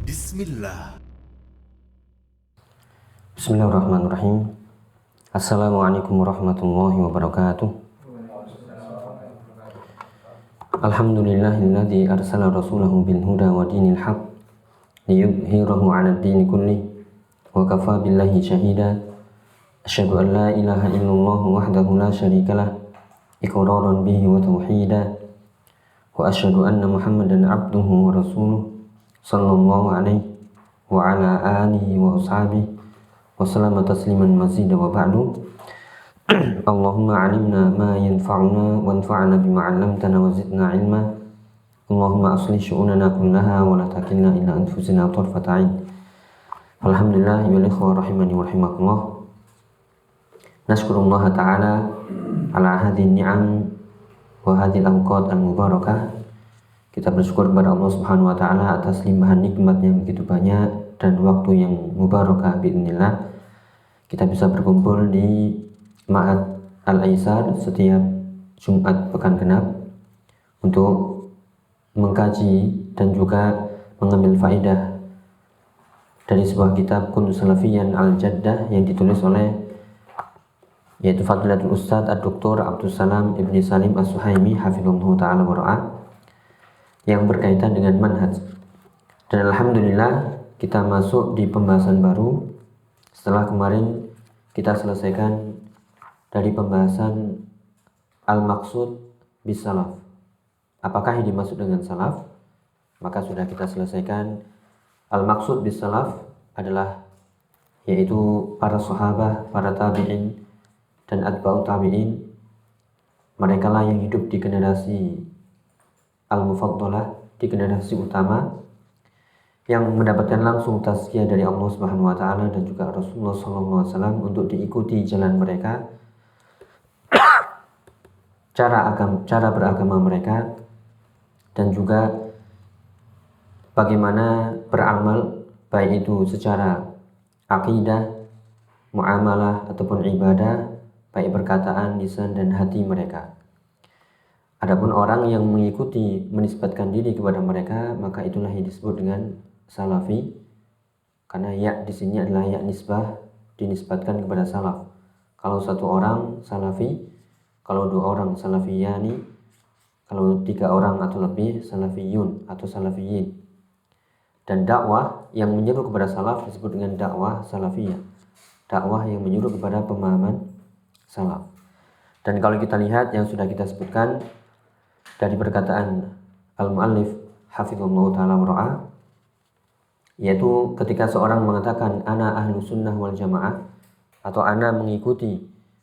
Bismillah. Bismillahirrahmanirrahim. Assalamualaikum warahmatullahi wabarakatuh. Alhamdulillahilladzi arsala rasulahu bil huda wa dinil haq liyudhhirahu 'alad dini kullih wa kafa billahi shahida. Asyhadu an la ilaha illallah wahdahu la syarikalah iqraran bihi wa tauhida wa asyhadu anna Muhammadan 'abduhu wa rasuluh sallallahu alaihi wa ala alihi wa ashabihi wa sallama tasliman mazida wa ba'du. Allahumma 'allimna ma yanfa'una wanfa'na bima 'allamtana wa zidna 'ilma. Allahumma aslih syu'unana kullaha wa la takilna ila anfusina tarfata 'ain. Alhamdulillah ya ikhwah rahimani wa rahimakumullah. Nashkurullah ta'ala ala hadhihi ni'am wa hadhihi al-awqat al-mubarakah. Kita bersyukur kepada Allah Subhanahu wa taala atas limpahan nikmat yang begitu banyak dan waktu yang mubarakah biidznillah. Kita bisa berkumpul di Ma'had Al-Aisar setiap Jumat pekan genap untuk mengkaji dan juga mengambil faedah dari sebuah kitab Kun Salafiyan Al-Jaddah yang ditulis oleh yaitu Fadilatul Ustadz Ad-Doktor Abdus Salam Ibni Salim As-Suhaimi hafizallahu ta'ala wa ra'ah, yang berkaitan dengan manhaj. Dan alhamdulillah kita masuk di pembahasan baru setelah kemarin kita selesaikan dari pembahasan al-maqsud bis salaf. Apakah yang dimaksud dengan salaf? Maka sudah kita selesaikan al-maqsud bis salaf adalah yaitu para sahabat, para tabi'in dan atba'ut tabi'in. Mereka lah yang hidup di generasi al-mufaddalah, di generasi utama yang mendapatkan langsung tazkiyah dari Allah Subhanahu wa taala dan juga Rasulullah sallallahu alaihi wasallam untuk diikuti jalan mereka, cara beragama mereka, dan juga bagaimana beramal baik itu secara akidah, muamalah ataupun ibadah, baik perkataan, lisan dan hati mereka. Adapun orang yang mengikuti, menisbatkan diri kepada mereka, maka itulah yang disebut dengan salafi, karena ya di sini adalah ya nisbah, dinisbatkan kepada salaf. Kalau satu orang salafi, kalau dua orang salafiyani, kalau tiga orang atau lebih salafiyun atau salafiyin. Dan dakwah yang menyuruh kepada salaf disebut dengan dakwah salafiyah, dakwah yang menyuruh kepada pemahaman salaf. Dan kalau kita lihat yang sudah kita sebutkan dari perkataan al-muallif hafizallahu ta'ala wa ra'ah, yaitu ketika seorang mengatakan ana ahlu sunnah wal jamaah atau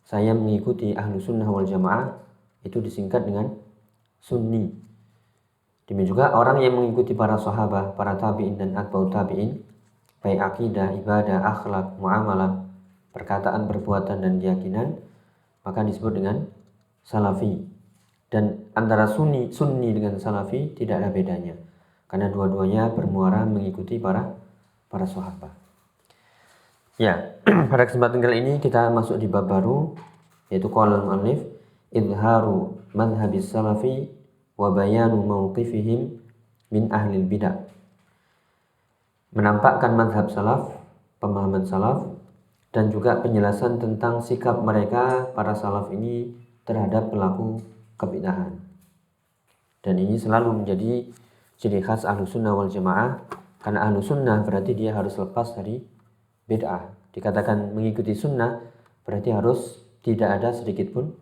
saya mengikuti ahlu sunnah wal jamaah, itu disingkat dengan sunni. Demikian juga orang yang mengikuti para sahabat, para tabi'in dan atba'ut tabi'in, baik akidah, ibadah, akhlak, muamalah, perkataan, perbuatan dan keyakinan, maka disebut dengan salafi. Dan antara sunni dengan salafi tidak ada bedanya, karena dua-duanya bermuara mengikuti para sahabat. Ya, pada kesempatan kali ini kita masuk di bab baru, yaitu qala al-mu'allif idharu madhhabis salafi wa bayanu mawqifihim min ahlil bidah. Menampakkan madhab salaf, pemahaman salaf, dan juga penjelasan tentang sikap mereka para salaf ini terhadap pelaku kebid'ahan. Dan ini selalu menjadi ciri khas ahlu sunnah wal jamaah, karena ahlu sunnah berarti dia harus lepas dari bid'ah. Dikatakan mengikuti sunnah berarti harus tidak ada sedikit pun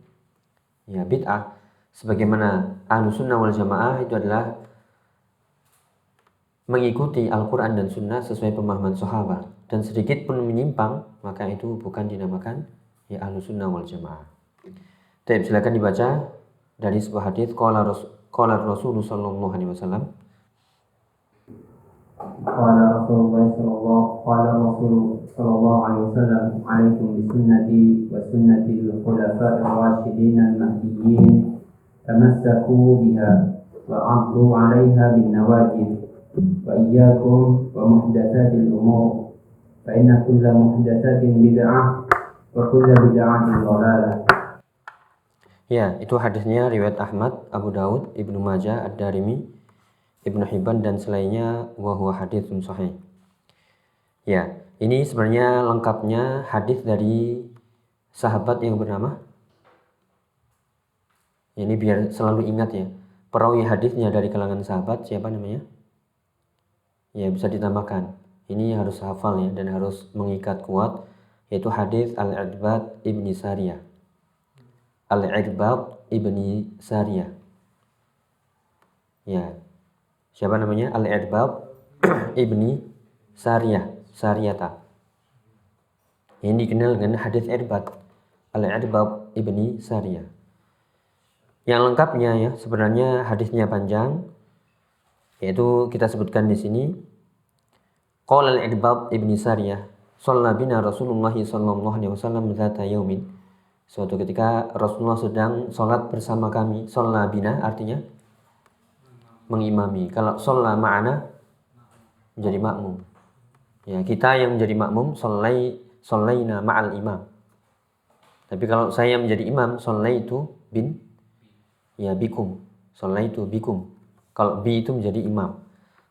ya bid'ah. Sebagaimana ahlu sunnah wal jamaah itu adalah mengikuti Al-Quran dan sunnah sesuai pemahaman sahabat, dan sedikit pun menyimpang maka itu bukan dinamakan ya ahlu sunnah wal jamaah. Baik, silakan dibaca dari sebuah hadis qala Rasulullah sallallahu alaihi wasallam. Qala Rasulullah sallallahu alaihi wasallam, alaikum bisunnati wa sunnati al-khulafa'ir rasyidin al-mahdiyyin, tamassaku biha wa 'addu 'alaiha bin nawajid wa iyyakum wa muhdatsatil umur fa inna kulla muhdatsatin bid'ah wa kulla bid'atin dhalalah. Ya, itu hadisnya riwayat Ahmad, Abu Daud, Ibnu Majah, Ad-Darimi, Ibnu Hibban dan selainnya wa huwa haditsun sahih. Ya, ini sebenarnya lengkapnya hadis dari sahabat yang bernama. Ini biar selalu ingat ya. Perawi hadisnya dari kalangan sahabat siapa namanya? Ya, bisa ditambahkan. Ini harus hafal ya dan harus mengikat kuat, yaitu hadis Al-Irbad ibni Sariyah. Al-Irbad ibni Sariyah. Ya. Siapa namanya? Al-Irbad ibni Sariyah, Sariyata. Ini dikenal dengan hadis Irbad. Al-Irbad ibni Sariyah. Yang lengkapnya ya, sebenarnya hadisnya panjang, yaitu kita sebutkan di sini. Qala al-Irbad ibni Sariyah, shalla bina Rasulullah sallallahu alaihi wasallam dzata yaumin. Suatu ketika Rasulullah sedang sholat bersama kami. Shalla bina artinya mengimami. Kalau shalla ma'ana menjadi makmum. Ya, kita yang menjadi makmum shallaina ma'al imam. Tapi kalau saya menjadi imam, shallaitu bikum. Shallaitu bikum. Kalau bi itu menjadi imam.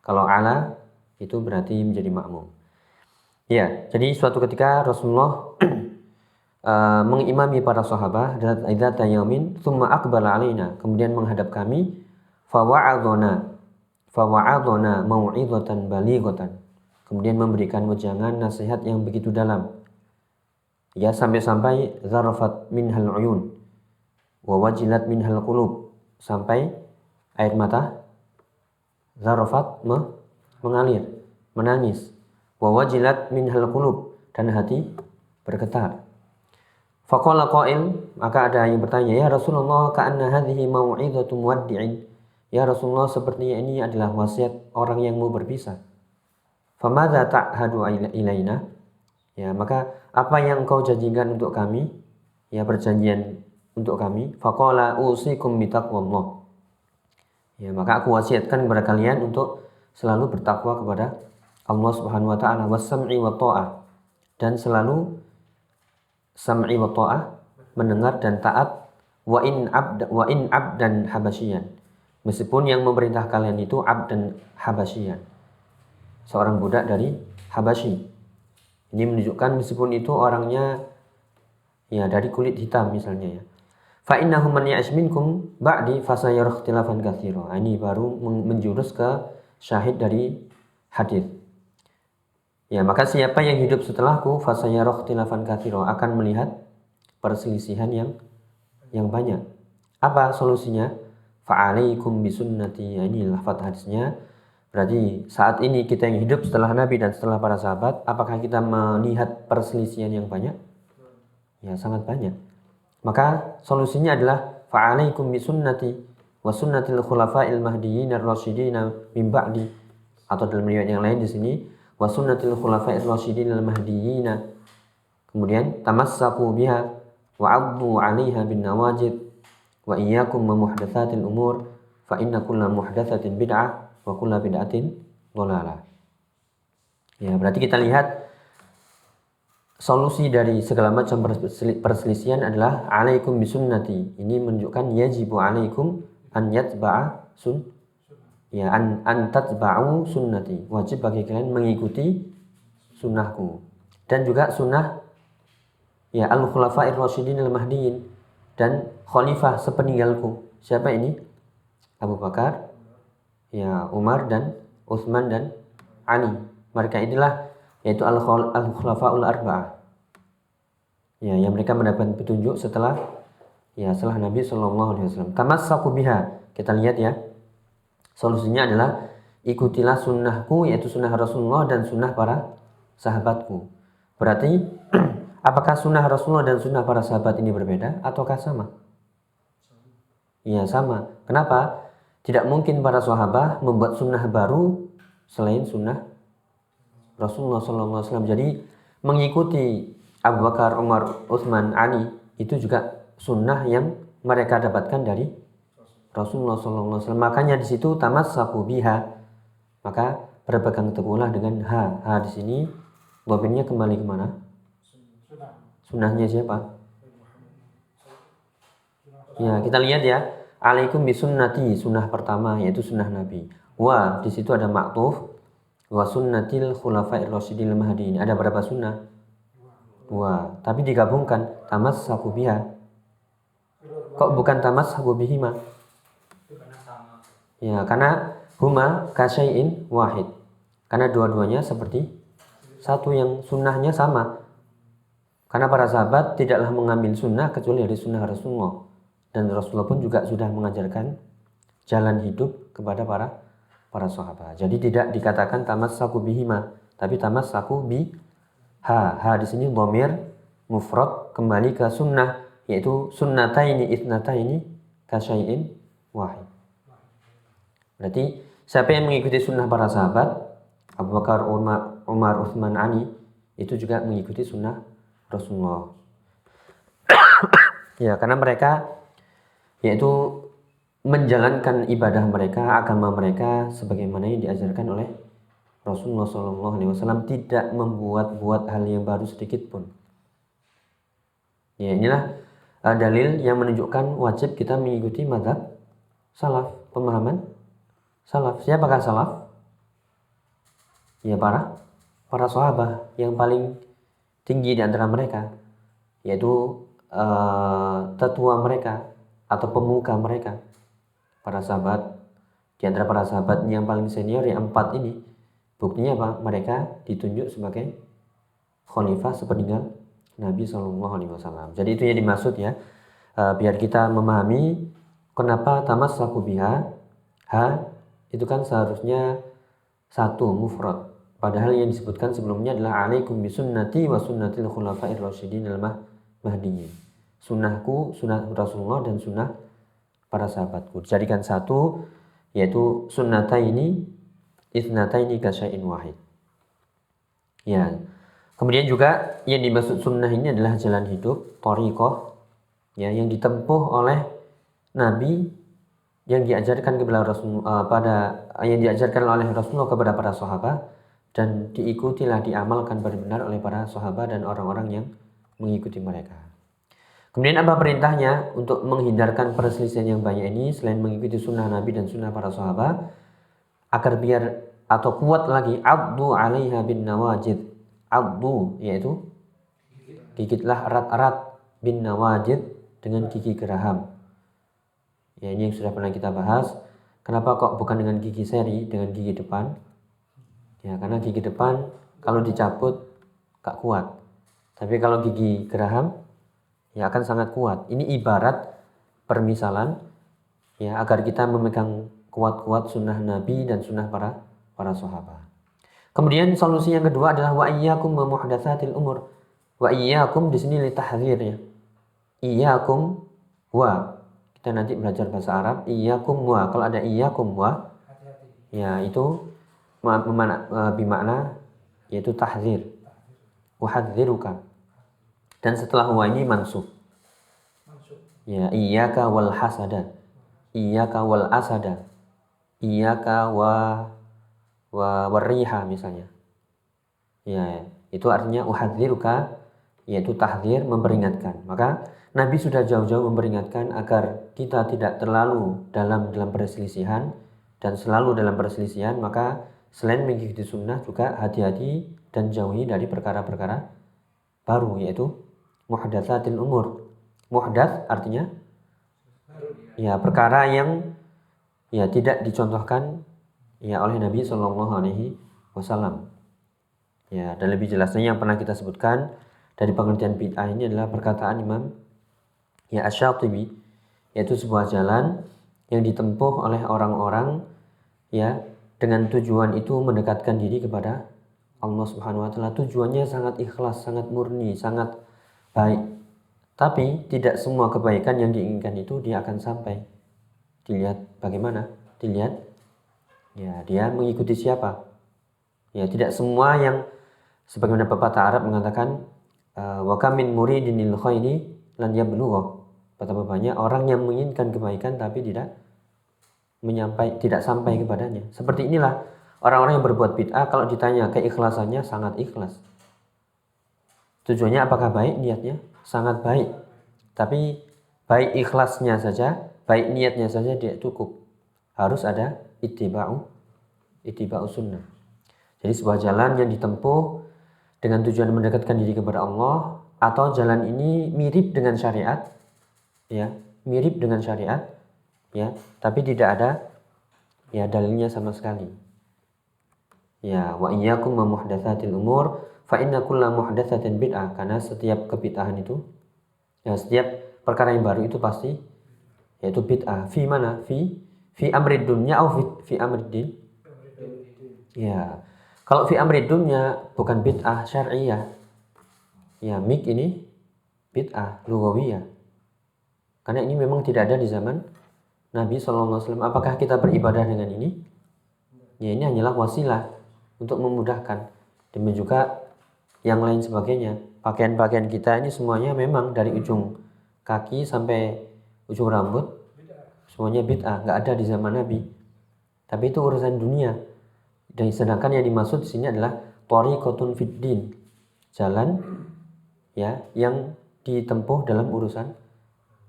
Kalau ala itu berarti menjadi makmum. Ya, jadi suatu ketika Rasulullah mengimami para sahabat dzata yaumin tsumma aqbala alaina, kemudian menghadap kami, fawa'adhana mau'izatan balighatan, kemudian memberikan wejangan nasihat yang begitu dalam. Ya, sampai zarafat minhal uyun wa wajilat minhal qulub, sampai air mata zarafat mengalir, menangis, wa wajilat minhal qulub, dan hati bergetar. Faqala qail, maka ada yang bertanya, ya Rasulullah, ka'anna hadhihi mau'izatu muwaddi'in. Ya Rasulullah, sepertinya ini adalah wasiat orang yang mau berpisah. Famadza ta'hadu ilaina? Ya, maka apa yang engkau janjikan untuk kami? Ya, perjanjian untuk kami. Faqala usikum bitaqwallah. Ya, maka aku wasiatkan kepada kalian untuk selalu bertakwa kepada Allah Subhanahu wa taala, was-sam'i wa tha'ah, dan selalu sam'i wa ta'ah, mendengar dan taat, wa in abdan habasyian, meskipun yang memerintah kalian itu abdan habasyian, seorang budak dari Habasyi. Ini menunjukkan meskipun itu orangnya ya dari kulit hitam misalnya ya. Fa innahu man ya'ish minkum ba'di fasayara ikhtilafan katsira. Ini baru menjurus ke syahid dari hadis. Ya, maka siapa yang hidup setelahku fasayara ikhtilafan katsira, akan melihat perselisihan yang banyak. Apa solusinya? Fa'alaikum bisunnati. Ya, ini lafaz hadisnya. Berarti saat ini kita yang hidup setelah Nabi dan setelah para sahabat, apakah kita melihat perselisihan yang banyak? Ya, sangat banyak. Maka solusinya adalah fa'alaikum bisunnati wa sunnatil khulafa'il mahdiyyin ar-rasyidin min ba'di, atau dalam riwayat yang lain di sini wa sunnatil khulafa'ir rasyidin al-mahdiyyin, kemudian tamassaku biha wa 'addu 'alaiha bin nawajid wa iyyakum muhdatsatil umur fa inna kulla muhdatsatin bid'ah wa kulla bid'atin dhalalah. Ya, berarti kita lihat solusi dari segala macam perselisihan adalah alaikum bisunnati. Ini menunjukkan yajibu alaikum an yatba'a an tatba'u sunnati. Wajib bagi kalian mengikuti sunnahku. Dan juga sunnah ya al-khulafa'ir rasyidin al-mahdiyyin, dan khalifah sepeninggalku. Siapa ini? Abu Bakar, ya Umar dan Utsman dan Ali. Mereka inilah yaitu al-khulafa'ul arba'ah. Ya, yang mereka mendapat petunjuk setelah Nabi sallallahu alaihi wasallam. Tamassaku biha. Kita lihat ya. Solusinya adalah ikutilah sunnahku, yaitu sunnah Rasulullah dan sunnah para sahabatku. Berarti apakah sunnah Rasulullah dan sunnah para sahabat ini berbeda ataukah sama? Ya, sama. Kenapa? Tidak mungkin para sahabat membuat sunnah baru selain sunnah Rasulullah SAW. Jadi mengikuti Abu Bakar, Umar, Utsman, Ali itu juga sunnah yang mereka dapatkan dari Rasulullah SAW. Makanya di situ tamassaku biha, maka berpegang teguhlah dengan ha di sini. Dhamirnya kembali kemana? Sunnahnya siapa? Ya, kita lihat ya. Alaikum bisunnati, sunnah pertama yaitu sunnah Nabi. Wa di situ ada ma'tuf wa sunnatil khulafa'ir rasyidil mahdiin. Ada berapa sunnah? Dua. Tapi digabungkan tamassaku biha. Kok bukan tamassaku bihima? Ya, karena huma kasyai'in wahid. Karena dua-duanya seperti satu yang sunnahnya sama. Karena para sahabat tidaklah mengambil sunnah kecuali dari sunnah Rasulullah. Dan Rasulullah pun juga sudah mengajarkan jalan hidup kepada para sahabat. Jadi tidak dikatakan tamassaku bihima, tapi tamassaku biha. Ha di sini dhamir mufrad kembali ke sunnah, yaitu sunnataini ithnataini kasyai'in wahid. Berarti siapa yang mengikuti sunnah para sahabat, Abu Bakar, Umar, Utsman, Ali, itu juga mengikuti sunnah Rasulullah. Ya, karena mereka yaitu menjalankan ibadah mereka, agama mereka sebagaimana yang diajarkan oleh Rasulullah SAW, tidak membuat-buat hal yang baru sedikit pun. Ya, inilah dalil yang menunjukkan wajib kita mengikuti mazhab salaf, pemahaman salaf. Siapakah salaf? Ya, para sahabat yang paling tinggi di antara mereka, yaitu tetua mereka atau pemuka mereka, para sahabat. Di antara para sahabat yang paling senior yang 4 ini, buktinya apa? Mereka ditunjuk sebagai khalifah sepeninggal Nabi SAW. Jadi itu yang dimaksud ya, biar kita memahami kenapa tamassaku biha. Ha itu kan seharusnya satu mufrad, padahal yang disebutkan sebelumnya adalah alaikum bisunnati wa sunnatil khulafa'ir rasyidin al-mahdiyyin. Sunnahku, sunnah Rasulullah, dan sunnah para sahabatku. Jadikan satu, yaitu sunnataini ithnataini kasyai'in wahid. Ya. Kemudian juga yang dimaksud sunnah ini adalah jalan hidup, thariqah, ya, yang ditempuh oleh Nabi, yang diajarkan kepada yang diajarkan oleh Rasulullah kepada para sahabat, dan diikutilah, diamalkan benar-benar oleh para sahabat dan orang-orang yang mengikuti mereka. Kemudian apa perintahnya untuk menghindarkan perselisihan yang banyak ini? Selain mengikuti sunnah Nabi dan sunnah para sahabat, agar biar atau kuat lagi, addu 'alaiha bin nawajid. Addu yaitu gigitlah erat-erat, bin nawajid dengan gigi geraham. Ya, ini yang sudah pernah kita bahas. Kenapa kok bukan dengan gigi seri, dengan gigi depan? Ya, karena gigi depan kalau dicabut gak kuat. Tapi kalau gigi geraham ya akan sangat kuat. Ini ibarat permisalan ya, agar kita memegang kuat-kuat sunnah Nabi dan sunnah para sahabat. Kemudian solusi yang kedua adalah wa iyyakum wa muhdatsatil umur. Wa iyyakum di sini litahdzir ya. Iyyakum wa, kita nanti belajar bahasa Arab, iyyakum wa. Kalau ada iyyakum wa, ya itu bermakna yaitu tahdzir. Uhadziruka. Dan setelah wa ini mansub. Ya, iyyaka wal hasada. Iyyaka wal asada. Iyyaka warriha misalnya. Ya, itu artinya uhadziruka, yaitu tahdzir, memperingatkan. Maka Nabi sudah jauh-jauh memperingatkan agar kita tidak terlalu dalam perselisihan, dan selalu dalam perselisihan. Maka selain mengikuti sunnah juga hati-hati dan jauhi dari perkara-perkara baru, yaitu muhdatsatil umur. Muhdats artinya ya perkara yang ya tidak dicontohkan ya oleh Nabi SAW. Ya, dan lebih jelasnya yang pernah kita sebutkan dari pengertian bid'ah ini adalah perkataan Imam ya Asy-Syatibi, yaitu sebuah jalan yang ditempuh oleh orang-orang ya dengan tujuan itu mendekatkan diri kepada Allah Subhanahu wa taala. Tujuannya sangat ikhlas, sangat murni, sangat baik. Tapi tidak semua kebaikan yang diinginkan itu dia akan sampai. Dilihat bagaimana? Dilihat ya dia mengikuti siapa. Ya, tidak semua yang sebagaimana pepatah Arab mengatakan wa kam min muridin lil khairi lan yablugha. Betapa banyak orang yang menginginkan kebaikan tapi tidak sampai kepadanya. Seperti inilah orang-orang yang berbuat bid'ah, kalau ditanya keikhlasannya sangat ikhlas. Tujuannya apakah baik? Niatnya sangat baik. Tapi baik ikhlasnya saja, baik niatnya saja tidak cukup. Harus ada ittiba'u ittiba'us sunnah. Jadi sebuah jalan yang ditempuh dengan tujuan mendekatkan diri kepada Allah, atau jalan ini mirip dengan syariat, ya, mirip dengan syariat, ya, tapi tidak ada ya dalilnya sama sekali. Ya, wa iyyakum wa muhdatsatil umur fa inna kulla muhdatsatin bid'ah, karena setiap kebid'ahan itu, ya, setiap perkara yang baru itu pasti yaitu bid'ah. Fi mana? Fi amrid dunya atau fi amrid din? Ya. Kalau fi amrid dunya bukan bid'ah syar'iyah. Ya, mik ini bid'ah lughawiyah. Karena ini memang tidak ada di zaman Nabi SAW. Apakah kita beribadah dengan ini? Ya, ini hanyalah wasilah untuk memudahkan. Demikian juga yang lain sebagainya. Pakaian-pakaian kita ini semuanya memang dari ujung kaki sampai ujung rambut semuanya bid'ah, nggak ada di zaman Nabi. Tapi itu urusan dunia. Dan sedangkan yang dimaksud di sini adalah thariqatun fid din, jalan ya yang ditempuh dalam urusan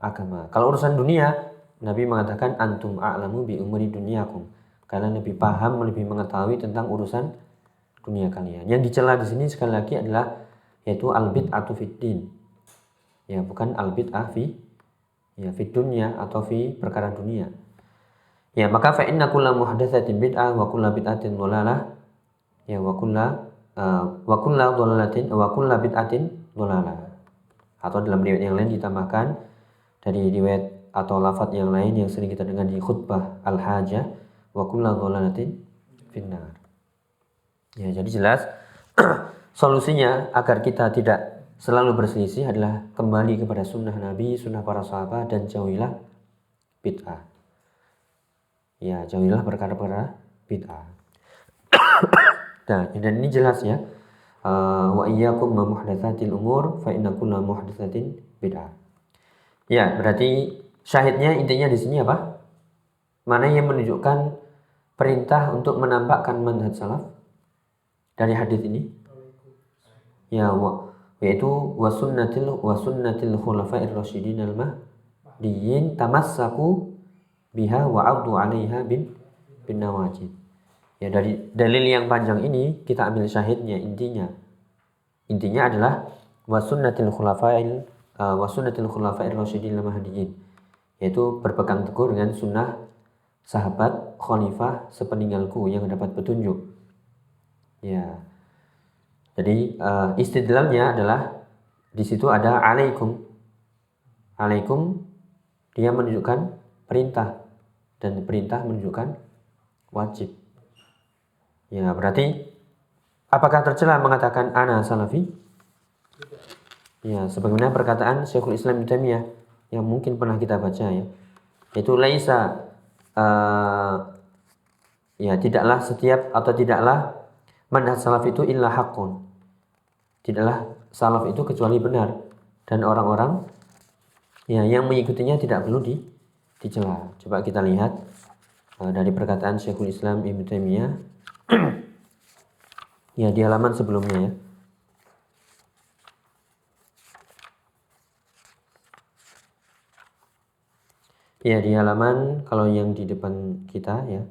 agama. Kalau urusan dunia, Nabi mengatakan antum a'lamu bi umuri dunyakum. Kalian lebih paham, lebih mengetahui tentang urusan dunia kalian. Yang dicela di sini sekali lagi adalah yaitu al-bid'atu fid din. Ya, bukan al-bid'ah fi dunya atau fi perkara dunia. Ya, maka fa inna kulla muhdatsatin bid'ah wa kulla bid'atin dhalalah. Ya, wa kulla dhalalatin wa kulla bid'atin dhalalah. Atau dalam riwayat yang lain ditambahkan dari riwayat atau lafaz yang lain yang sering kita dengar di khutbah al-hajah, wa kulla dhalalatin finnar. Ya, jadi jelas solusinya agar kita tidak selalu berselisih adalah kembali kepada sunnah Nabi, sunnah para sahabat, dan jauhilah bid'ah. Ya, jauhilah perkara-perkara bid'ah. Nah, dan ini jelas ya. Wa iyyakum wa muhdatsatil umur fa inna kulla muhdatsatin bid'ah. Ya, berarti syahidnya intinya di sini apa? Mana yang menunjukkan perintah untuk menampakkan manhaj salaf dari hadis ini? Ya, yaitu wa sunnatil khulafa'ir rasyidin al-mahdiyyin tamassaku biha wa 'addu 'alaiha bin nawajid. Ya, dari dalil yang panjang ini kita ambil syahidnya, intinya adalah wa sunnatil khulafa'ir rasyidin al-mahdiyyin, yaitu berpegang teguh dengan sunnah sahabat khalifah sepeninggalku yang dapat petunjuk. Ya. Jadi istidlalnya adalah di situ ada alaikum. Alaikum dia menunjukkan perintah, dan perintah menunjukkan wajib. Ya, berarti apakah tercela mengatakan ana salafi? Ya, sebagaimana perkataan Syekhul Islam Ibnu Taimiyah yang mungkin pernah kita baca ya. Yaitu laisa ya, tidaklah setiap atau tidaklah manhaj salaf itu illa haqqun. Tidaklah salaf itu kecuali benar, dan orang-orang ya yang mengikutinya tidak perlu dicela. Coba kita lihat dari perkataan Syekhul Islam Ibnu Taimiyah ya di halaman sebelumnya ya. Ya, di halaman kalau yang di depan kita ya.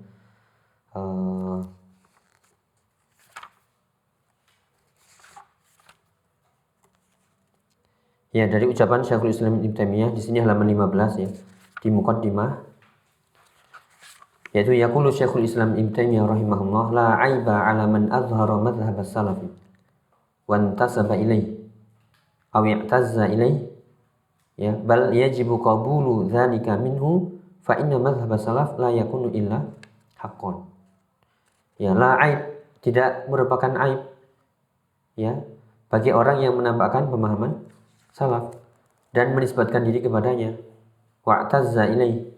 Ya, dari ucapan Syekhul Islam Ibnu Taimiyah di sini halaman 15 ya, di muqaddimah, yaitu yaqulu Syekhul Islam Ibnu Taimiyah rahimahullah la aiba 'ala man azhara madhhab as-salafi wa intasaba ilaihi aw i'tazza ilaihi, ya, bal yajibu qabulu dzalika minhu fa inna madhhab as-salaf la yakunu illa haqqan. Ya, la aib, tidak merupakan aib ya bagi orang yang menampakkan pemahaman salaf dan menisbatkan diri kepadanya, wa'tazza ilaih,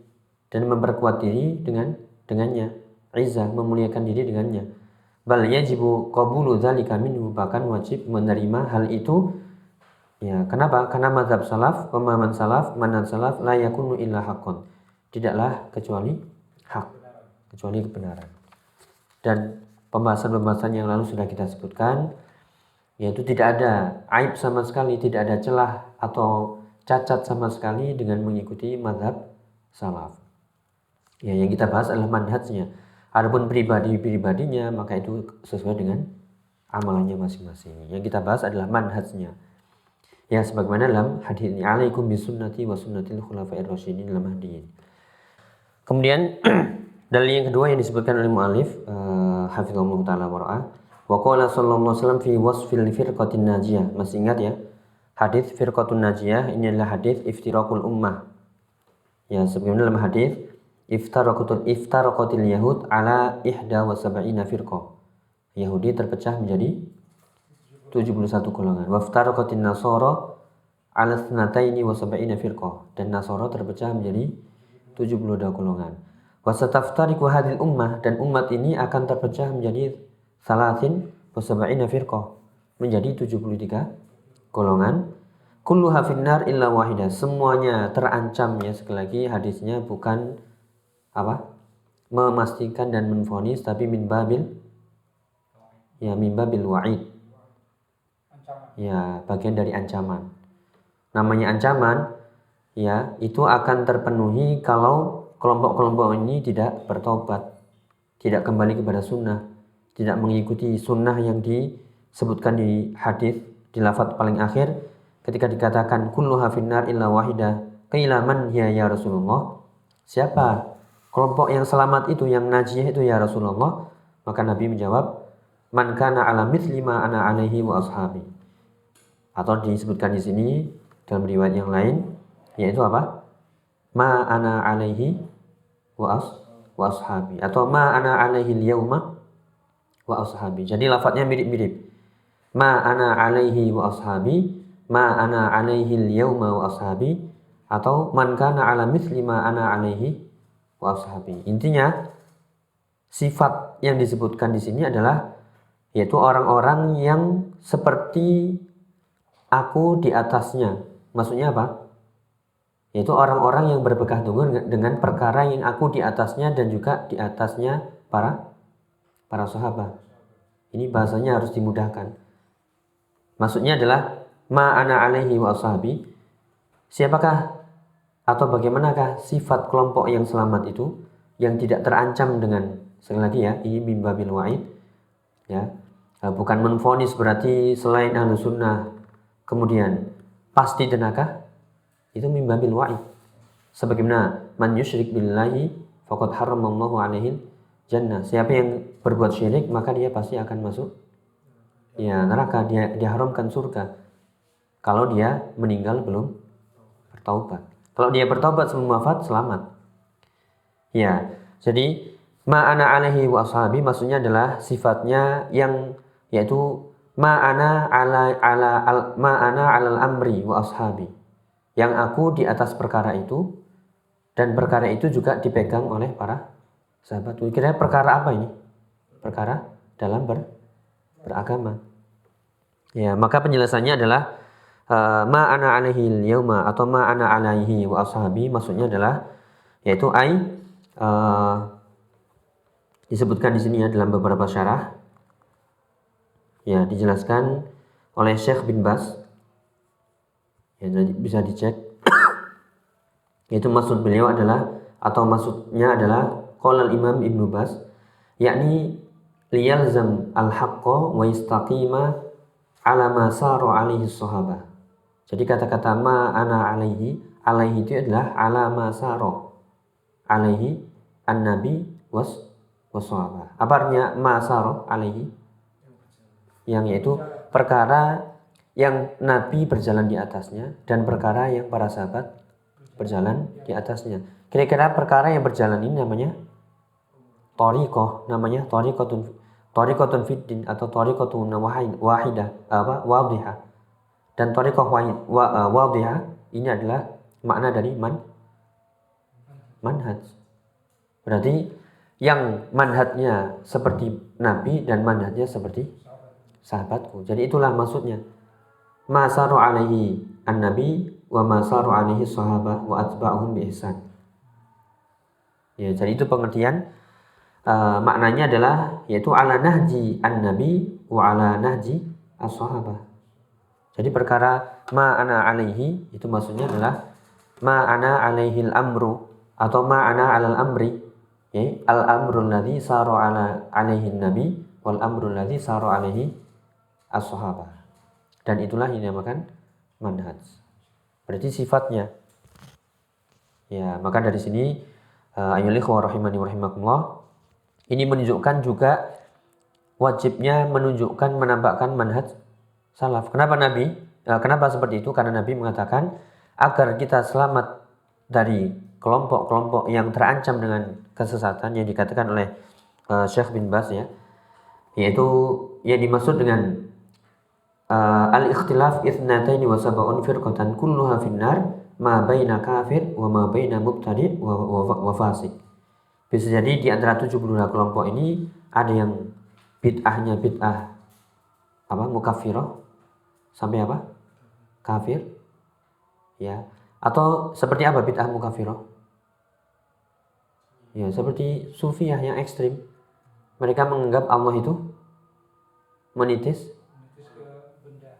dan memperkuat diri dengannya, izzah, memuliakan diri dengannya, bal yajibu qabulu dzalika minhu, bahkan wajib menerima hal itu. Ya, kenapa? Karena mazhab salaf, pemahaman salaf, manhaj salaf la yakunu illa haqqan, tidaklah kecuali hak, kecuali kebenaran. Dan pembahasan-pembahasan yang lalu sudah kita sebutkan, yaitu tidak ada aib sama sekali, tidak ada celah atau cacat sama sekali dengan mengikuti mazhab salaf. Ya, yang kita bahas adalah manhajnya. Adapun pribadinya maka itu sesuai dengan amalannya masing-masing. Yang kita bahas adalah manhajnya. Ya, sebagaimana dalam hadis ini, alaikum bisunnati wa sunnatil khulafair rasyidin al-mahdiyyin. Kemudian dalil yang kedua yang disebutkan oleh muallif hafizallahu taala wa ra'ah, wa qala sallallahu alaihi wasallam fi wasfil firqatin najiyah. Masih ingat ya? Hadis firqatun najiyah ini adalah hadis iftiraqul ummah. Ya, sebagaimana dalam hadis iftaraqatil yahud ala 71 firqah. Yahudi terpecah menjadi 71 golongan. Waftaraqatin nasara ala 72 firqah, dan Nasara terpecah menjadi 72 golongan. Wasataftariqu hadhil ummah, dan umat ini akan terpecah menjadi 73 firqah, menjadi 73 golongan. Kulluha finnar illa wahidah, semuanya terancam. Ya, sekali lagi hadisnya bukan memastikan dan menvonis, tapi min babil wa'id. Ya, bagian dari ancaman. Namanya ancaman, ya, itu akan terpenuhi kalau kelompok-kelompok ini tidak bertobat, tidak kembali kepada sunnah, tidak mengikuti sunnah yang disebutkan di hadis di lafaz paling akhir ketika dikatakan kulluha finnar illa wahidah. Qila man hiya ya Rasulullah? Siapa kelompok yang selamat itu, yang najiyah itu ya Rasulullah? Maka Nabi menjawab, man kana ala mithli ma ana alaihi wa ashabi. Atau disebutkan di sini dalam riwayat yang lain, yaitu apa? Ma ana alaihi wa ashabi, atau ma ana alaihi al-yauma wa ashabi. Jadi lafadznya mirip-mirip. Ma ana alaihi wa ashabi, ma ana alaihi al-yauma wa ashabi, atau man kana ala mithli ma ana alaihi wa ashabi. Intinya sifat yang disebutkan di sini adalah yaitu orang-orang yang seperti aku di atasnya. Maksudnya apa? Yaitu orang-orang yang berpegang teguh dengan perkara yang aku di atasnya dan juga di atasnya para sahabat. Ini bahasanya harus dimudahkan. Maksudnya adalah ma ana alaihi wa ashabi. Siapakah atau bagaimanakah sifat kelompok yang selamat itu, yang tidak terancam dengan, sekali lagi ya, ini min babil wa'id. Ya. Bukan menvonis berarti selain ahlu sunnah kemudian pasti neraka, itu min babil wa'id. Sebagaimana man yusyrik billahi faqad haramallahu alaihi jannah. Siapa yang berbuat syirik maka dia pasti akan masuk neraka, dia diharamkan surga kalau dia meninggal belum bertaubat. Kalau dia bertaubat sebelum wafat, selamat. Ya, jadi ma ana alaihi wa ashabi maksudnya adalah sifatnya yang yaitu ma'ana alal amri wa ashabi, yang aku di atas perkara itu dan perkara itu juga dipegang oleh para sahabat. Kira-kira perkara apa ini? Perkara dalam beragama. Ya, maka penjelasannya adalah ma'ana alaihi yauma atau ma'ana alaihi wa ashabi maksudnya adalah yaitu disebutkan di sini ya dalam beberapa syarah. Ya, dijelaskan oleh Syekh bin Bas. Ya, jadi bisa dicek. Itu maksud beliau adalah, atau maksudnya adalah qala al-Imam Ibnu Bas, yakni liyalzam al-haqqa wa yastaqima ala ma sara alaihi sahabah. Jadi kata-kata ma ana alaihi itu adalah ala ma sara alaihi an-nabi was sahabah. Apa artinya ma sara alaihi? Yang yaitu perkara yang Nabi berjalan di atasnya dan perkara yang para sahabat berjalan di atasnya. Kira-kira perkara yang berjalan ini namanya thariqah, namanya thariqatun fiddin atau thariqatun wahidah, wadihah. Dan thariqah wadihah ini adalah makna dari manhaj. Berarti yang manhajnya seperti Nabi dan manhajnya seperti sahabatku. Jadi itulah maksudnya. Ma saru alaihi an-nabi wa ma saru alaihi sahabah wa atba'uhum bi ihsan. Ya, jadi itu pengertian maknanya adalah yaitu ala nahji an-nabi wa ala nahji as-sahabah. Jadi perkara ma ana alaihi itu maksudnya adalah ma ana alaihil amru atau ma ana alal amri, Ya, al-amrul ladzi sara alaihi nabi wal amrul ladzi sara alaihi as-sahabah. Dan itulah yang dinamakan manhaj. Berarti sifatnya. Ya, maka dari sini ayyuhal ikhwah rahimani wa rahimakumullah, ini menunjukkan juga wajibnya menampakkan manhaj salaf. Kenapa seperti itu? Karena Nabi mengatakan agar kita selamat dari kelompok-kelompok yang terancam dengan kesesatan yang dikatakan oleh Syekh bin Baz ya, yaitu yang dimaksud dengan al-ikhtilaf ithnataini wa sab'un firqatan kulluha finnar ma baina kafir wa ma baina mubtadi' wa fasik. Bisa jadi di antara 72 kelompok ini ada yang bid'ahnya bid'ah mukaffirah sampai kafir ya, atau seperti apa bid'ah mukaffirah ya, seperti sufiyah yang ekstrim. Mereka menganggap Allah itu menitis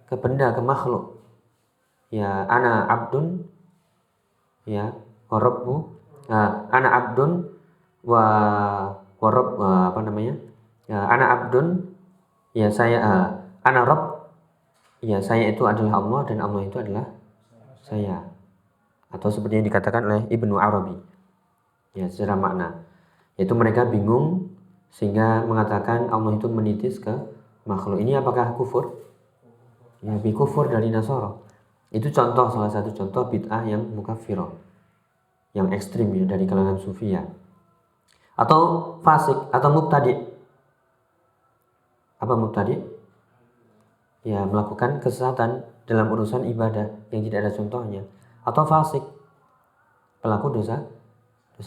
ke benda, ke makhluk ya, ana abdun ya wa rabbu, ana abdun wa rabb, ya, ana abdun ya, saya ana rabb ya, saya itu adalah Allah dan Allah itu adalah saya, atau seperti yang dikatakan oleh Ibnu Arabi ya, secara makna yaitu mereka bingung sehingga mengatakan Allah itu menitis ke makhluk. Ini apakah kufur? Ya, kufur dari Nasara. Itu salah satu contoh bid'ah yang mukaffirah, yang ekstrim ya, dari kalangan sufiyah. Atau fasik atau mubtadi'. Apa mubtadi'? Ya, melakukan kesesatan dalam urusan ibadah yang tidak ada contohnya. Atau fasik, pelaku dosa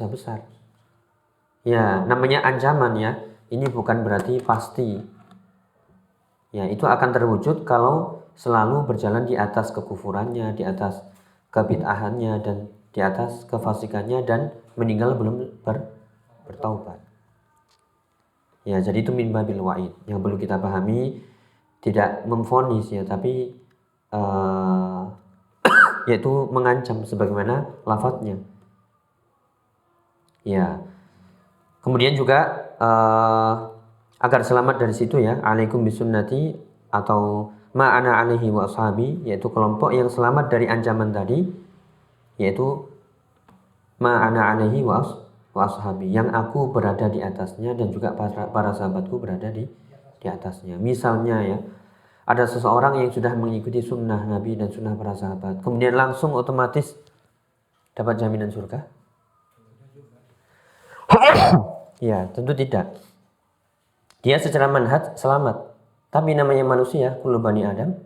besar. Ya, namanya ancaman ya. Ini bukan berarti pasti. Ya, itu akan terwujud kalau selalu berjalan di atas kekufurannya, di atas kebid'ahannya, dan di atas kefasikannya, dan meninggal belum bertaubat. Ya, jadi itu min babil wa'id yang perlu kita pahami, tidak memvonis ya, tapi yaitu mengancam sebagaimana lafadznya. Ya. Kemudian juga agar selamat dari situ ya, alaikum bisunnati atau ma'ana alaihi wa ashabi, yaitu kelompok yang selamat dari ancaman tadi, yaitu ma'ana alaihi wa ashabi, yang aku berada di atasnya dan juga para sahabatku berada di atasnya. Misalnya ya, ada seseorang yang sudah mengikuti sunnah Nabi dan sunnah para sahabat, kemudian langsung otomatis dapat jaminan surga? Ya, tentu tidak. Dia secara manhaj selamat, tapi namanya manusia, kullu bani Adam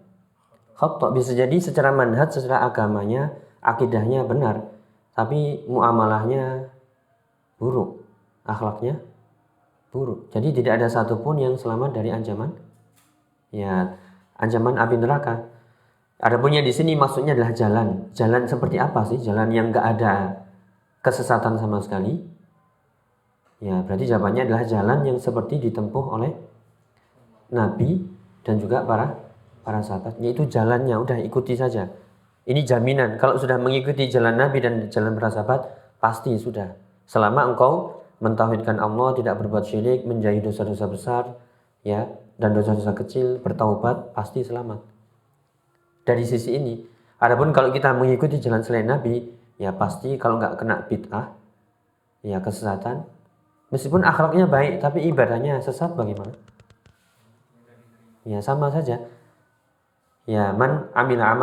khata'. Bisa jadi secara manhaj, secara agamanya, akidahnya benar, tapi muamalahnya buruk, akhlaknya buruk. Jadi tidak ada satupun yang selamat dari ancaman api neraka. Adapun yang di sini maksudnya adalah jalan. Jalan seperti apa sih? Jalan yang enggak ada kesesatan sama sekali. Ya, berarti jawabannya adalah jalan yang seperti ditempuh oleh Nabi dan juga para sahabat. Yaitu jalannya, udah ikuti saja. Ini jaminan, kalau sudah mengikuti jalan Nabi dan jalan para sahabat, pasti sudah. Selama engkau mentauhidkan Allah, tidak berbuat syirik, menjauhi dosa-dosa besar, ya, dan dosa-dosa kecil, bertaubat, pasti selamat. Dari sisi ini. Adapun kalau kita mengikuti jalan selain Nabi, ya pasti kalau nggak kena bid'ah, ya kesesatan, meskipun akhlaknya baik, tapi ibadahnya sesat, bagaimana? Ya sama saja. Ya, man amila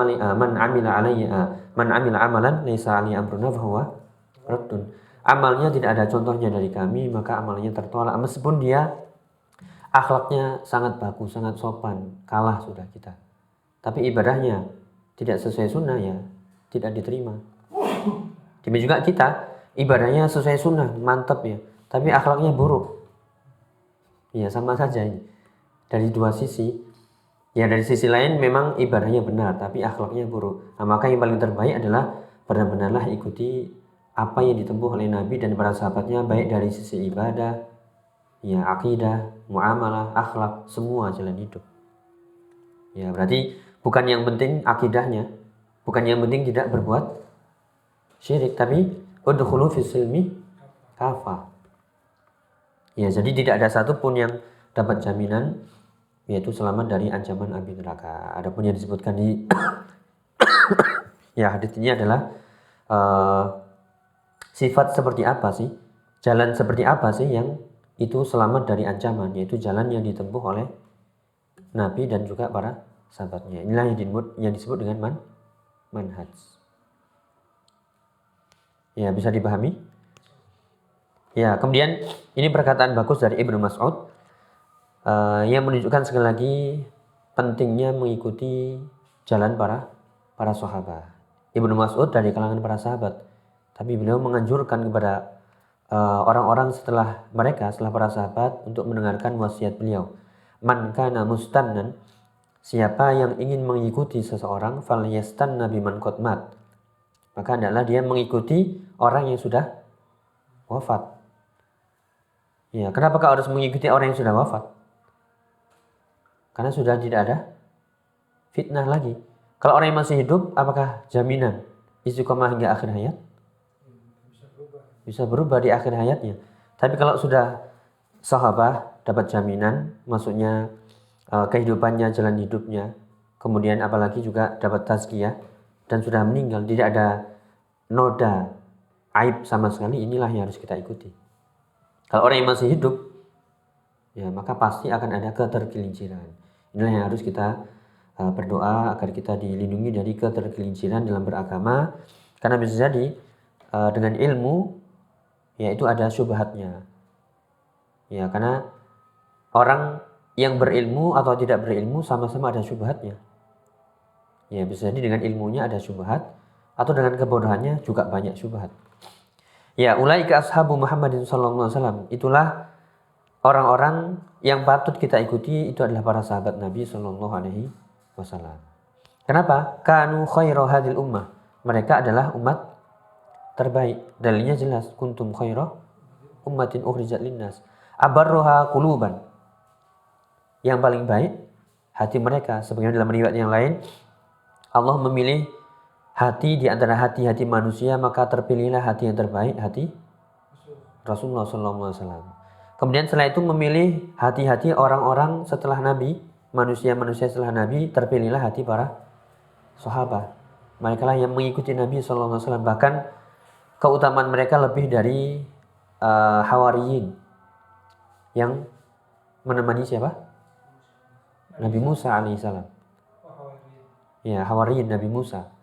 amalan laisa ali amruna fahuwa raddun. Amalnya tidak ada contohnya dari kami, maka amalnya tertolak. Meskipun dia akhlaknya sangat bagus, sangat sopan, kalah sudah kita. Tapi ibadahnya tidak sesuai sunnah, ya tidak diterima. Demikian juga kita, ibadahnya sesuai sunnah, mantap ya, tapi akhlaknya buruk. Ya sama saja ini. Dari dua sisi. Ya dari sisi lain memang ibadahnya benar, tapi akhlaknya buruk. Nah, maka yang paling terbaik adalah benar-benarlah ikuti apa yang ditempuh oleh Nabi dan para sahabatnya, baik dari sisi ibadah, ya akidah, muamalah, akhlak, semua jalan hidup. Ya berarti bukan yang penting akidahnya, bukan yang penting tidak berbuat syirik, tapi udkhulu fis silmi kafah. Ya, jadi tidak ada satupun yang dapat jaminan yaitu selamat dari ancaman api neraka. Adapun yang disebutkan di ya hadits ini adalah sifat seperti apa sih, jalan seperti apa sih yang itu selamat dari ancaman, yaitu jalan yang ditempuh oleh Nabi dan juga para sahabatnya. Inilah yang disebut dengan manhaj. Ya, bisa dipahami? Ya, kemudian ini perkataan bagus dari Ibnu Mas'ud yang menunjukkan sekali lagi pentingnya mengikuti jalan para sahabat. Ibnu Mas'ud dari kalangan para sahabat, tapi beliau menganjurkan kepada orang-orang setelah para sahabat untuk mendengarkan wasiat beliau. Man kana mustannan, siapa yang ingin mengikuti seseorang, falyastanna biman qad mat, maka adalah dia mengikuti orang yang sudah wafat. Ya, kenapa kau harus mengikuti orang yang sudah wafat? Karena sudah tidak ada fitnah lagi. Kalau orang yang masih hidup, apakah jaminan istiqomah hingga akhir hayat? Bisa berubah di akhir hayatnya. Tapi kalau sudah sahabat dapat jaminan, maksudnya kehidupannya, jalan hidupnya, kemudian apalagi juga dapat tazkiyah dan sudah meninggal, tidak ada noda aib sama sekali, inilah yang harus kita ikuti. Kalau orang yang masih hidup, ya maka pasti akan ada ketergelinciran. Inilah yang harus kita berdoa agar kita dilindungi dari ketergelinciran dalam beragama, karena bisa jadi dengan ilmu yaitu ada syubhatnya. Ya, karena orang yang berilmu atau tidak berilmu sama-sama ada syubhatnya. Ya, bisa jadi dengan ilmunya ada syubhat atau dengan kebodohannya juga banyak syubhat. Ya, ulaika ashabu Muhammadin sallallahu alaihi wasallam. Itulah orang-orang yang patut kita ikuti, itu adalah para sahabat Nabi sallallahu alaihi wasallam. Kenapa? Kanu khairu hadil ummah. Mereka adalah umat terbaik. Dalilnya jelas, kuntum khairu ummatin ukhrijat linnas. Abarruha quluban. Yang paling baik hati mereka. Sebagaimana dalam riwayat yang lain, Allah memilih hati di antara hati-hati manusia, maka terpilihlah hati yang terbaik, hati Rasulullah SAW. Kemudian setelah itu memilih hati-hati orang-orang setelah Nabi, manusia-manusia setelah Nabi, terpilihlah hati para sahabat. Mereka lah yang mengikuti Nabi SAW. Bahkan keutamaan mereka lebih dari Hawariyin yang menemani siapa? Nabi Musa alaihissalam. Ya, Hawariyin Nabi Musa.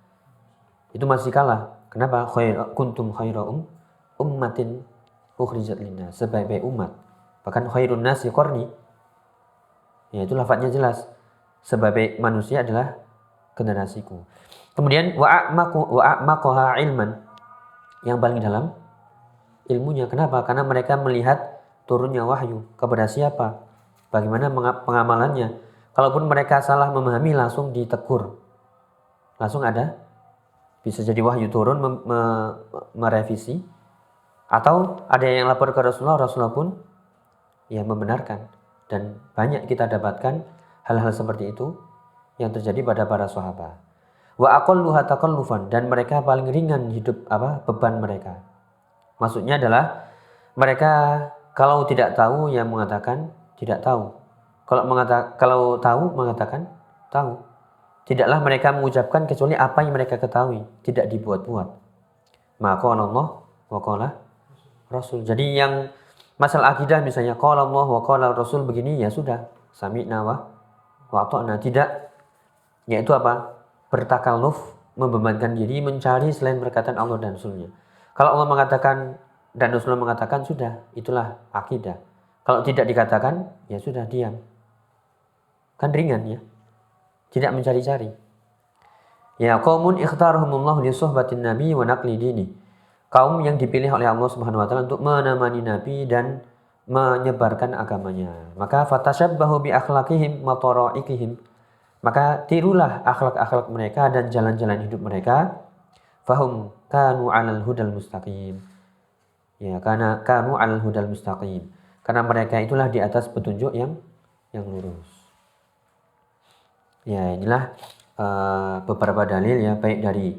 Itu masih kalah. Kenapa? Kuntum khairu ummatin ukhrijat linnas, sebaik-baik umat. Bahkan khairun nasi qarni. Ya, itu lafadznya jelas. Sebaik-baik manusia adalah generasiku. Kemudian wa'amaqaha ilman, yang paling dalam ilmunya. Kenapa? Karena mereka melihat turunnya wahyu kepada siapa? Bagaimana pengamalannya? Kalaupun mereka salah memahami, langsung ditegur. Langsung ada. Bisa jadi wahyu turun merevisi, atau ada yang lapor ke Rasulullah pun ya membenarkan. Dan banyak kita dapatkan hal-hal seperti itu yang terjadi pada para sahabat. Wa aqalluha takallufan, dan mereka paling ringan hidup beban mereka. Maksudnya adalah mereka kalau tidak tahu yang mengatakan tidak tahu. Kalau tahu mengatakan tahu. Tidaklah mereka mengucapkan kecuali apa yang mereka ketahui, tidak dibuat-buat. Maka Allah wa qala Rasul. Jadi yang masalah akidah misalnya qala Allah wa qala Rasul begini, ya sudah, sami'na wa ata'na. Tidak, yaitu apa? Bertakalluf, membebankan diri mencari selain perkataan Allah dan Rasulnya. Kalau Allah mengatakan dan Rasulullah mengatakan, sudah, itulah akidah. Kalau tidak dikatakan, ya sudah, diam. Kan ringan ya. Tidak mencari-cari. Ya, qaumun ikhtarahumullah li suhbatin nabi wa naqli dini. Kaum yang dipilih oleh Allah Subhanahu wa taala untuk menemani Nabi dan menyebarkan agamanya. Maka fatashabbahu bi akhlaqihim wa tara'iqihim. Maka tirulah akhlak-akhlak mereka dan jalan-jalan hidup mereka. Fahum kanu 'alal hudal mustaqim. Ya, karena kanu 'alal hudal mustaqim. Karena mereka itulah di atas petunjuk yang lurus. Ya, inilah beberapa dalil ya, baik dari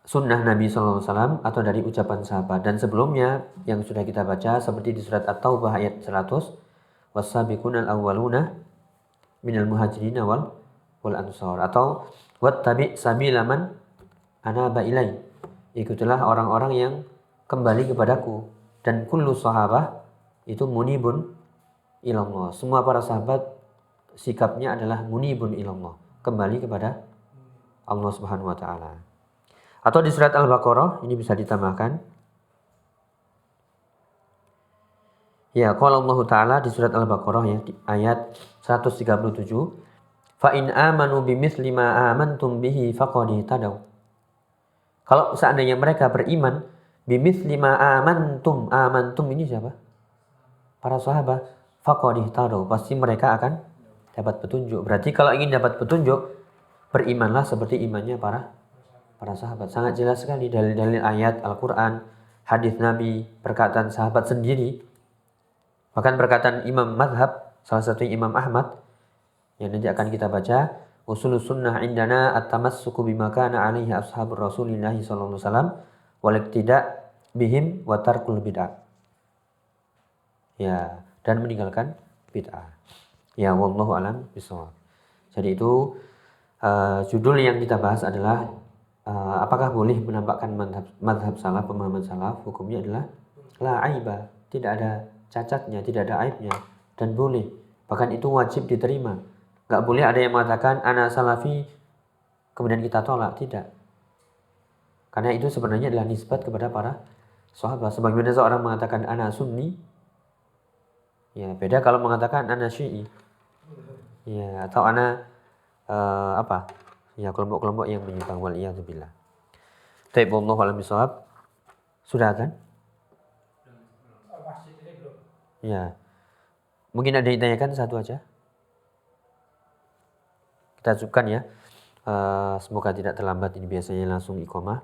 sunnah Nabi SAW atau dari ucapan sahabat. Dan sebelumnya yang sudah kita baca seperti di surat At-Taubah ayat 100, was-sabiqunal awwaluna minal muhajirin wal ansor, atau wattabi sabila man anaba ilai, ikutilah orang-orang yang kembali kepadaku, dan kullu sahabah itu munibun ilallah, semua para sahabat sikapnya adalah munibun ilallah, kembali kepada Allah Subhanahu wa taala. Atau di surat Al-Baqarah ini bisa ditambahkan, ya, qala Allah taala di surat Al-Baqarah ya, di ayat 137, fa in amanu bimithli ma amantum bihi faqad ihtadaw. Kalau seandainya mereka beriman bimithli ma amantum, amantum ini siapa? Para sahabat. Faqad ihtadaw, pasti mereka akan dapat petunjuk. Berarti kalau ingin dapat petunjuk, berimanlah seperti imannya para sahabat. Sangat jelas sekali dalil-dalil ayat Al-Qur'an, hadis Nabi, perkataan sahabat sendiri. Bahkan perkataan Imam Madhab, salah satu Imam Ahmad, yang nanti akan kita baca, usulus sunnah indana at-tamassuku bima kana alaihi ashabur Rasulillah sallallahu alaihi wasallam wal iqtida' bihim wa tarkul bid'ah. Ya, dan meninggalkan bid'ah. Ya, wallahu alam bishawab. Jadi itu judul yang kita bahas adalah apakah boleh menampakkan madhab salaf, pemahaman salaf? Hukumnya adalah la aiba, tidak ada cacatnya, tidak ada aibnya, dan boleh, bahkan itu wajib diterima. Gak boleh ada yang mengatakan ana salafi kemudian kita tolak, tidak. Karena itu sebenarnya adalah nisbat kepada para sahabat. Sebagaimana seorang mengatakan ana sunni, ya beda kalau mengatakan ana syi'i, ya, atau ana ya, kelompok-kelompok yang menyimpang, wal iyadzubillah. Taib, wallahu a'lam bishawab. Sudah kan? Ya. Mungkin ada yang ditanyakan, satu aja. Kita cukupkan ya. Semoga tidak terlambat, ini biasanya langsung iqamah.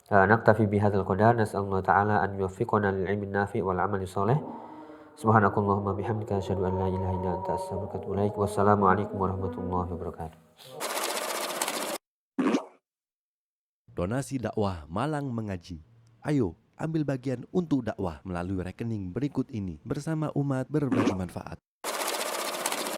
Naktafi bihadzal qadar, nas'alullah ta'ala an yuwaffiqana lil ilmi nafi' wal amali shalih. Subhanakallahumma bihamdika asyhadu an la ilaha illa anta astaghfiruka wa atubu ilaik. Wassalamualaikum warahmatullahi wabarakatuh. Donasi dakwah Malang Mengaji. Ayo, ambil bagian untuk dakwah melalui rekening berikut ini bersama umat berbagi manfaat.